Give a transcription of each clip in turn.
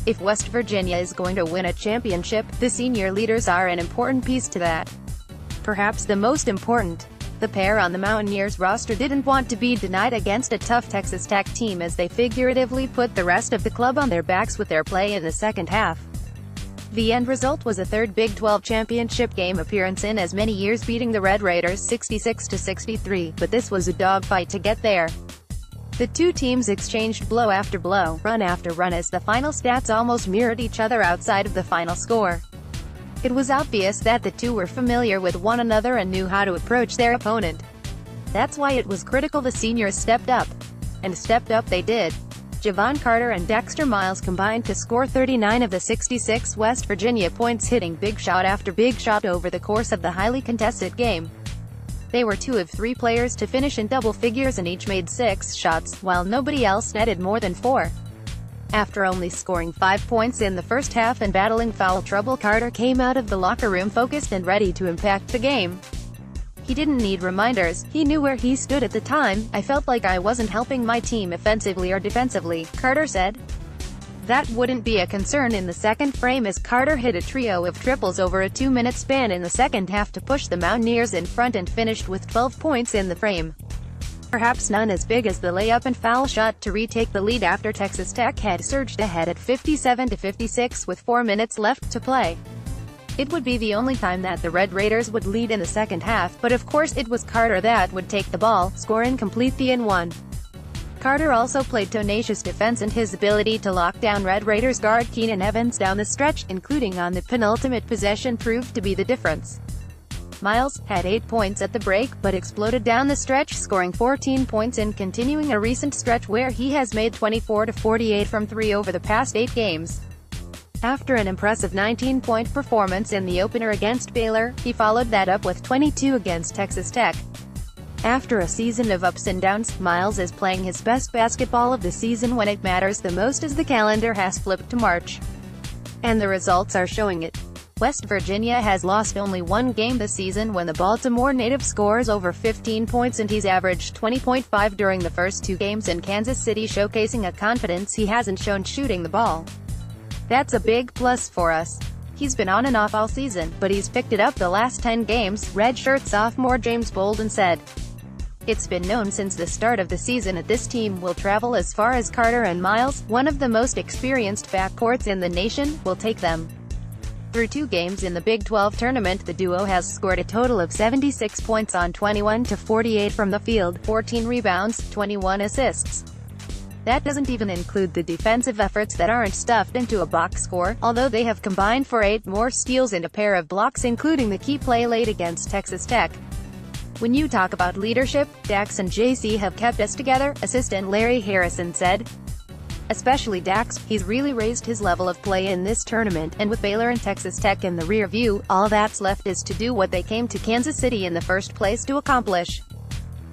If West Virginia is going to win a championship, the senior leaders are an important piece to that. Perhaps the most important. The pair on the Mountaineers roster didn't want to be denied against a tough Texas Tech team as they figuratively put the rest of the club on their backs with their play in the second half. The end result was a third Big 12 championship game appearance in as many years, beating the Red Raiders 66-63, but this was a dogfight to get there. The two teams exchanged blow after blow, run after run as the final stats almost mirrored each other outside of the final score. It was obvious that the two were familiar with one another and knew how to approach their opponent. That's why it was critical the seniors stepped up. And stepped up they did. Javon Carter and Dexter Miles combined to score 39 of the 66 West Virginia points, hitting big shot after big shot over the course of the highly contested game. They were 2 of 3 players to finish in double figures and each made 6 shots, while nobody else netted more than 4. After only scoring 5 points in the first half and battling foul trouble, Carter came out of the locker room focused and ready to impact the game. He didn't need reminders, he knew where he stood at the time. "I felt like I wasn't helping my team offensively or defensively," Carter said. That wouldn't be a concern in the second frame as Carter hit a trio of triples over a 2-minute span in the second half to push the Mountaineers in front and finished with 12 points in the frame. Perhaps none as big as the layup and foul shot to retake the lead after Texas Tech had surged ahead at 57-56 with 4 minutes left to play. It would be the only time that the Red Raiders would lead in the second half, but of course it was Carter that would take the ball, score and complete the n-1. Carter also played tenacious defense, and his ability to lock down Red Raiders guard Keenan Evans down the stretch, including on the penultimate possession, proved to be the difference. Miles had 8 points at the break, but exploded down the stretch, scoring 14 points and continuing a recent stretch where he has made 24-48 from 3 over the past 8 games. After an impressive 19-point performance in the opener against Baylor, he followed that up with 22 against Texas Tech. After a season of ups and downs, Miles is playing his best basketball of the season when it matters the most as the calendar has flipped to March. And the results are showing it. West Virginia has lost only 1 game this season when the Baltimore native scores over 15 points, and he's averaged 20.5 during the first 2 games in Kansas City, showcasing a confidence he hasn't shown shooting the ball. That's a big plus for us. He's been on and off all season, but he's picked it up the last 10 games, redshirt sophomore James Bolden said. It's been known since the start of the season that this team will travel as far as Carter and Miles, one of the most experienced backcourts in the nation, will take them. Through 2 games in the Big 12 tournament, the duo has scored a total of 76 points on 21-48 from the field, 14 rebounds, 21 assists. That doesn't even include the defensive efforts that aren't stuffed into a box score, although they have combined for 8 more steals and a pair of blocks, including the key play late against Texas Tech. "When you talk about leadership, Dax and JC have kept us together," assistant Larry Harrison said. "Especially Dax, he's really raised his level of play in this tournament, and with Baylor and Texas Tech in the rear view, all that's left is to do what they came to Kansas City in the first place to accomplish."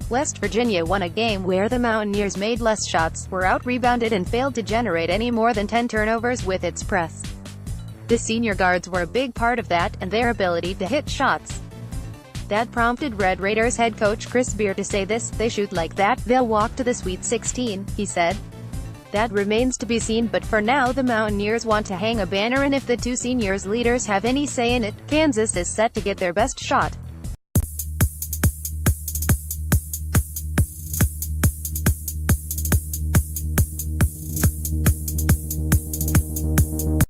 West Virginia won a game where the Mountaineers made less shots, were out-rebounded and failed to generate any more than 10 turnovers with its press. The senior guards were a big part of that, and their ability to hit shots. That prompted Red Raiders head coach Chris Beard to say this: "They shoot like that, they'll walk to the Sweet 16, he said. That remains to be seen, but for now the Mountaineers want to hang a banner, and if the 2 seniors leaders have any say in it, Kansas is set to get their best shot.